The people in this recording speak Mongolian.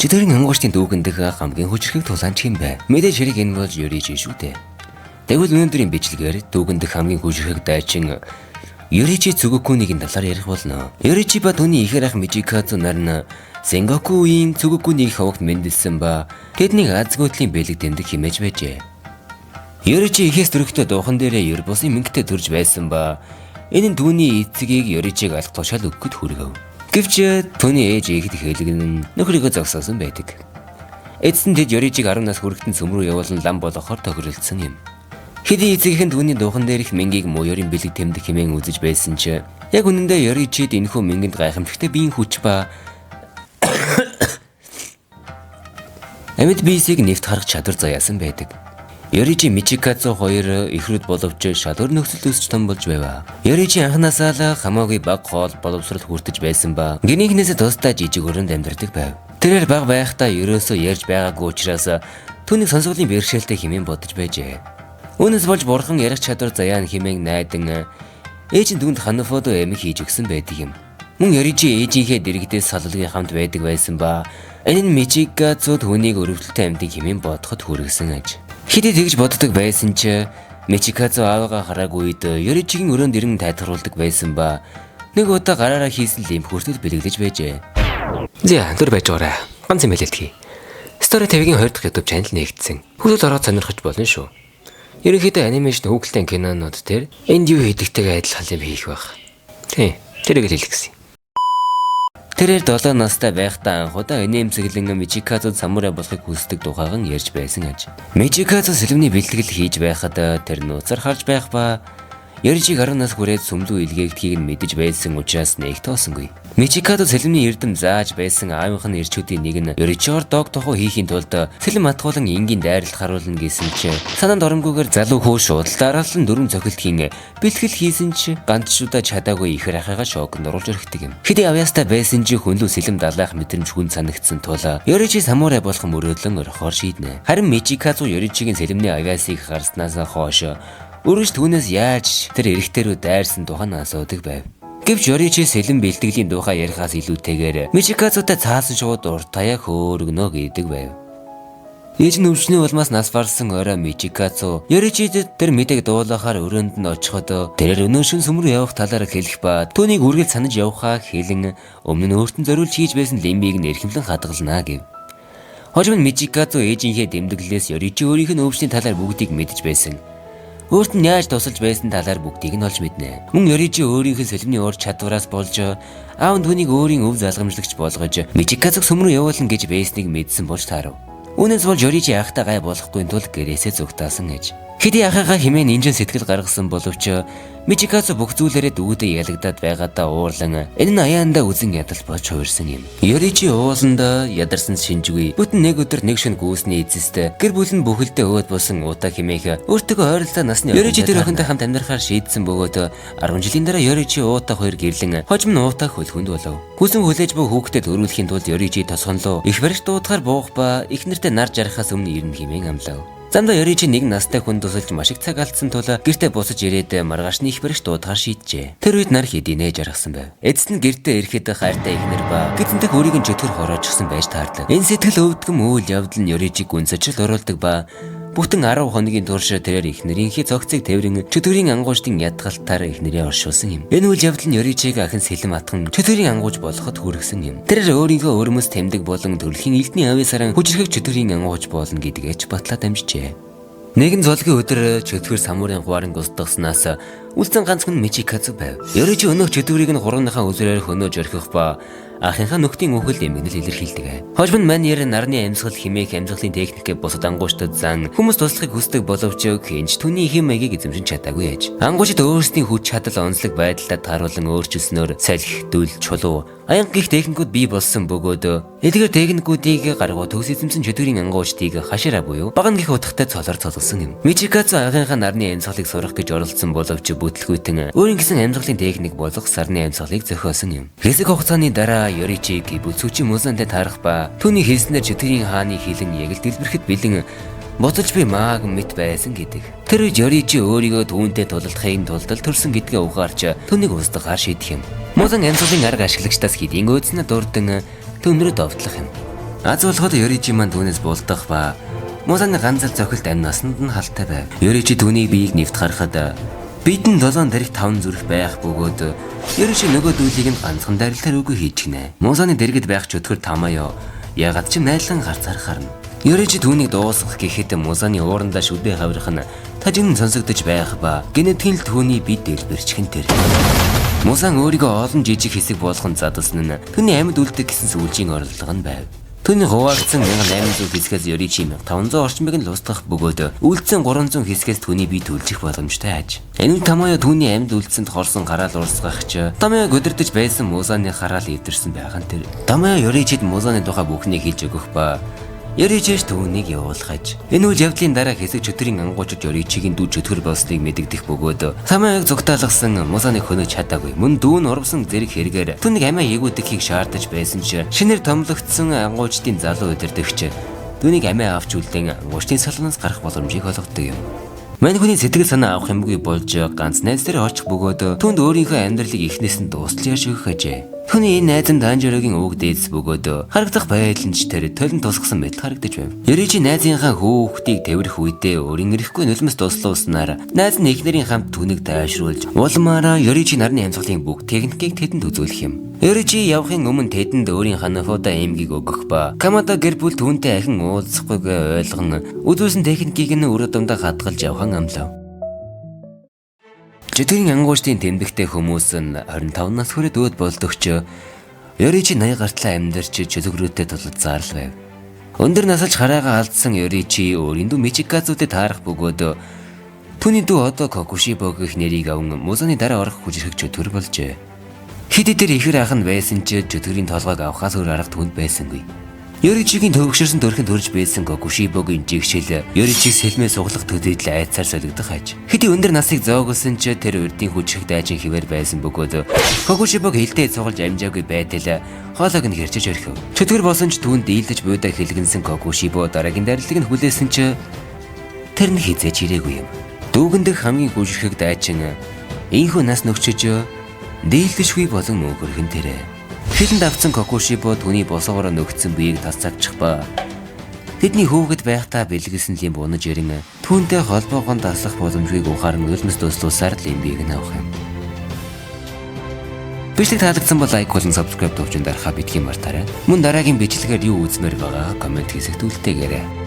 Чөтгөрийн ангуурчдын дүүгэн дэх хамгийн хүчрхэг тулаанч юм бэ. Мэдээж хэрэг энэ бол Юричи шүү дээ. Тэгвэл өнөөдрийн бичлэгээр дүүгэн дэх хамгийн хүчрхэг дайчин Юричи Цугокуныгийн талаар ярих болно. Юричи ба түүний ихэр ах Мижикадзу нар нь Сенгоку үеийн Цугокунийг хавагт мэндэлсэн ба тэднийг азгүйдлийн бэлэг тэмдэг химээж байжээ. Юричи ихээс дөрөвтөө дуухан дээрээ ер бусын мөнгөтэй төрж байсан ба энэ нь түүний эцгийг Юричиг алах тушаал өгөхөд хүргэв. Гэвч түүний ээж ихэд хэлгэн нөхрийгөө зогсоосон байдаг. Эцэст нь тэд Юричиг 10 нас хүрэхтэн цөм рүү явуулан лам болгохоор тохиролцсон юм. Хэдий эцэгийнхэн түүний дуухан дээрх мэнгийг мууёрын бэлэг тэмдэг хэмээн үзэж байсан ч яг үнэндээ Юричид энэхүү мэнгэнд гайхамшигтай биеийн хүч ба амьд биесийг нэвт харах чадвар заяасан байдаг. Юричи Мижикадзу хоёр эхрүүд боловч шалгуур нөхцөл төсч том болж байв. Юричи анханасаа л хамаагүй баг хоол боловсрол хүртэж байсан ба гинийхнээс тусдаа жижиг өрөөнд амьдардаг байв. Тэрээр баг байхдаа ерөөсөө ярьж байгаагүй учраас түүнийг сонсголын бэрхшээлтэй хэмээн бодож байжээ. Үүнээс болж бурхан ярих чадвар заяан хэмээн найдан ээж нь түүнд ханафодо эмэг хийж өгсөн байдаг юм. Мөн Юричи ээжийнхээ дэрэгдээс саллагын хамт байдаг байсан ба энэ нь Мижикадзу түүнийг өрөвдөлтөй амьдыг хэмээн бодоход хүргэсэн аж. Хэдий тэгж боддог байсан ч Мижикадзу аавыгаа хараагүй үед Юричигийн өрөөнд ирэн тайлгаруулдаг байсан ба нэг удаа гараараа хийсэн лимф хүртэл бэлэглэж байжээ. За дүр байж байгаарай. Ганц юм хэлэлтгий. Story TV-ийн 2 дахь YouTube channel нэгдсэн. Хүүхдүүд ороод сонирхож болно шүү. Ерөнхийдөө анимашн хүүхэлдэйн кинонууд дээр энд юу хийдэгтэйгээ адилхан юм хийх байх. Тий, тэрийг л хэлэх гэсэн. Тэрээр 7 настай байхдаа анхудаа энэмсэглэн Мижикадзу самурай болохыг хүсдэг тухайхан ярьж байсан аж. Мижикадзу сэлмний бэлтгэл хийж байхад тэр нууцаар харж байх ба Юричиг 10 нас хүрээд сүмлүү илгээгдэхийг нь мэдэж байсан учраас нэг тоосонгүй. Мижикадзу сэлмний эрдэм зааж байсан аавынх нь ирчүүдийн нэг нь Юричиор дог тохоо хийхийн тулд сэлэм атгуулан энгийн дайралт харуулна гэсэн ч санаанд оромгүйгээр залуу хүү шуудалд аргалан дөрвөн цохилтгийн бэлтгэл хийсэн ч ганц шудаа чадаагүй ихэр ахыгаа шокнд оруулж өрхдөг юм. Хэдий авьяастай байсан ч хүнлүү сэлэм далайх мэдрэмж хүн санагдсан тул Юричи самурай болох мөрөөдлөн орхоор шийднэ. Харин Мижикадзу Юричигийн сэлэмний авьяасыг харснаас хойш өргөж түүнээс яаж тэр эрэгтэй рүү дайрсан тухайн асуудаг байв. Гэвч Юричи сэлэм бэлтгэлийн тухай ярихаас илүүтэйгээр Мижикадзутай цаасан шууд уртаяа хөөргөнө гэдэг байв. Ээж нь өвчнөө улмаас нас барсан орой Мижикадзу Юричид тэр мэдээг дуулахаар өрөөнд нь очиход тэрээр өнөө шин сүм рүү явах талаар хэлэх ба түүнийг үргэлж санаж явахаа хэлэн өмнө нь өөртөө зориулж хийж байсан лимбийг нь эрхэмлэн хадгалнаа гэв. Хожим нь Мижикадзу ээжийнхээ дэмдэглэлээс Юричи өөрийнх нь өвчний талаар бүгдийг мэдэж байсан. Өөрт нь яаж тусалж байсан талаар бүгдийг нь олж мэднэ. Мөн Юричи өөрийнх нь сэлмний ур чадвараас болж аав нь түүнийг өөрийн өв залгамжлагч болгож Мижикадзуг сүм рүү явуулна гэж байсныг мэдсэн болж таарав. Үүнээс болж Юричи ахтай гай болохгүй тул гэрээсээ зүгтаасан ээж. Хэдий ахыгаа хэмээн инжин сэтгэл гаргасан боловч Мижикадзу бүх зүйлээрээ дүүдээ ялагдаад байгаадаа уурлан энэ нь аяандаа үзэн ядал болж хуурсан юм. Юричи ууланда ядарсан шинжгүй бүтэн нэг өдөр нэг шөнө гүйсний эцэст гэр бүл нь бүхэлдээ өөд болсон уудаа хэмээх өөртөө ойролцоо насны Юричи тэр охинтой хамт амьдрахаар шийдсэн бөгөөд 10 жилийн дараа Юричи уудаа хоёр гэрлэн хожим нь уудаа хөлхөнд болов. Хүсэн хүлээж буй хүүхдэд төрүүлэхийн тулд Юричи тосгонлоо их барьж дуудахаар буух ба их нэртэй нар жарахаас өмнө ирнэ хэмээн амлав. Замдаа Юричи нэг настай хүн тусалж маш их цаг алдсан тул гэртээ босож ирээд маргаашны их барьж дуудахаар шийджээ. Тэр үед нар хэдийнэ жаргасан байв. Эцэст нь гэртээ ирэхэд хайртай ихнэр ба гидэнтэг өөрийг нь чөтгөр хороожсон байж таардаг. Энэ сэтгэл өвдгөм үйл явдал нь Юричиг гүнсэжл оруулдаг ба бүтэн 10 хоногийн турш тэрээр ихнэрийнхээ цогцыг тээврэн чөтгөрийн ангуучдын ядгалтаар ихнэрээ оршуулсан юм. Энэ үйл явдал нь Юричиг ахин сэлэм атхан чөтгөрийн ангууч болоход хүргэсэн юм. Тэрээр өөрийнхөө өрмөс тэмдэг болон төрөлхийн элдний авьяасаар хүчрхэг чөтгөрийн ангууч болно гэдгээч батлаад амжижээ. Нэгэн золгийн өдөр чөтгөр самурын гуарын гусдагснаас үлдсэн ганц хүн Мижикадзу байв. Юричи өнөөх чөтгөрийг нь хурууныхаа үзрээр хөнөөж орхих ба ахынхаа нөхдийн үхэл эмгэнэл илэрхийлдэг. Хожим нь маньер нарны амьсгал химээх амьсгалын техникээ бусад ангуучдад зан хүмүүс туслахыг хүсдэг боловч хинч түүний хэм маягийг эзэмшин чадаагүй ээж. Ангуучид өөрсдийн хүч чадал онцлог байдлаа тааруулан өөрчилснөөр салхи, дүл, чулуу аянга гих техникүүд бий болсон бөгөөд эдгээр техникүүдийг гаргуу төгс эзэмсэн чөтгөрийн ангуучдыг хашираа буюу баган гих утгатай цолоор цолгосон юм. Мижикадзу ахынхаа нарны амьсгалыг сурах гэж оролцсон боловч бүтлгүүтэн өөрийн гэсэн амьсгалын техник болох сарны амьсгалыг зохиосон юм. Хэсэг хугацааны дараа Юричиг бүцүүчийн мөсөнтэй таарах ба түүний хэлснээр чөтгөрийн хааны хилэн яг л дэлбэрэхэд бэлэн бодолж би мааг мэт байсан гэдэг. Тэр үед Юричи өөрийгөө түүнтэй тулалдахын тулд төрсөн гэдгээ ухаарч түүнийг устгахаар шийдэх юм. Мулан амьсгалын арга ашиглагчдаас хэдийн өөдснө дурдан төмрөд овтлох юм. Аз болоход Ёрижи маань түүнээс булдах ба Мусаны ганцаар зохилт амь насанд нь халтай байв. Ёрижи түүний биеийг нэвт харахад бидэнд 7 дэрэг 5 зүрх байх бөгөөд Ёрижи нөгөө дүүлийг нь ганцхан дарилтаар үгүй хийж гинэ. Мусаны дэргэд байх чөтгөр Тамаяо ягаад ч найлан гарцаар харна. Ёрижи түүнийг дуусгах гэхэд Мусаны уурандаа шүдээ хаврах нь тажин сонсогдож байх ба генетикийн л түүний бие дээр бэрчхэн тэр. Мусан өөрийгөө олон жижиг хэсэг болгон задалсан нь түүний амьд үлдэх гэсэн сүүлжийн орлого нь байв. Түүний хуваагдсан 1800 хэсгээс Ёрижи 500 орчмыг нь лусдах бөгөөд үлдсэн 300 хэсгээс түүний бие түлжих боломжтой аж. Энэ Тамаяо түүний амьд үлдсэнд хорсон гараал урсгахч Тамаяо өдөрдөж байсан Мусаны хараал ивдэрсэн байгаа нь тэр. Тамаяо Ёрижид Мусаны тухай бүхнийг хэлж өгөх ба Ёрижиж түүнийг явуулгаж. Энэ үйл явдлын дараа хэсэг чөтгөрийн ангуучид Ёрижигийн дүү чөтгөр болсныг мэдэгдэх бөгөөд Тамаяог зугтаалгасан Мусаныг хөнөж чадаагүй. Мөн дүү нь урвсан зэрэг хэрэгээр түүнийг амиа ягуудахыг шаардаж байсан ч шинээр томлогдсон ангуучдын залуу өдөрдөгч түүнийг амиа авч үлдэн ангуучдын салуунаас гарах боломжийг олгодог юм. Мань хүний сэтгэл санаа авах юмгүй болж ганц найз дээр очих бөгөөд түүнд өөрийнхөө амьдралыг эхнээс нь дуустал яаш өгөх ажээ. Түүний энэ найз нь Танжирогийн өвөг дээдс бөгөөд харагдах байдал нь ч тэр толон тусгасан мэт харагдаж байв. Ёрижи найзынхаа хүүхдийг тэрвэрх үедээ өөрийн эрэхгүй нулимс туслуулснаар найз нь эхнэрийн хамт түүнийг тайшруулж улмаараа Ёрижи нарны амьсгалын бүх техникийг тэдэнд үзүүлэх юм. Ёрижи явахын өмнө тэдэнд өөрийнхөө нафуда эмгийг өгөх ба Камада гэр бүл түүнтэй ахин уулзахгүйг ойлгон үзүүлсэн техникийг нь үр дүндээ хадгалж явхан амлав. Чөтгөрийн ангуучдын тэмдэгтэй хүмүүс нь 25 нас хүрээд өөд болдогч Ёрижи 80 гартлаа амьдарч чөтгөрөөтэй тулд зарлал байв. Өндөр насалж хараагаа алдсан Ёрижи өөрийн дүү Мичикадзүүдэд таарах бөгөөд түүний дүү одоо Кокушибо гэх нэрийг аван Мусаны дараа орох хүчрэх чөтгөр болжээ. Хэд дээр ихэр ах нь байсан ч чөтгөрийн толгойг авахаас өөр арга түнд байсангүй. Ёрижигийн төвөгшөрсөн төрхөнд төрж байсан Кокушибогийн жигшил Ёрижиг сэлмээ суглах төдийдл айцаар солигдох аж. Хэдий өндөр насыг зоогсон ч тэр урдын хүчрэх дайчин хിവэр байсан бөгөөд Кокушибог хилдээ цугалж амжаагүй байтал хоолойг нь хэрчиж орхив. Чөтгөр болсон ч түүнд дийлдэж буйдаа хэлгэнсэн Кокушибо дараагийн дарилтыг нь хүлээсэн ч тэр нь хизээч ирээгүй юм. Дүүгэндх хамгийн хүчрэх дайчин ийхүү нас нөхчөж дийлдэшгүй болон мөөгөрхөн тэрэ. Хилэнд авсан Кокушибо түүний босоогоор нөгдсөн биеийг тасцавчих ба тэдний хүүхэд байхдаа бэлгэлсэн юм бунаж ярин түүнтэй холбоогоон таслах боломжийг ухаан нулимс дуслуулсаар л юм биеийг нь авах юм. Бичлэг таалагдсан бол лайк болон subscribe төвчөнд дарахаа битгий мартаарай. Мөн дараагийн бичлэгээр юу үзмээр байгаа комент хэсэгт үлдээгээрэй.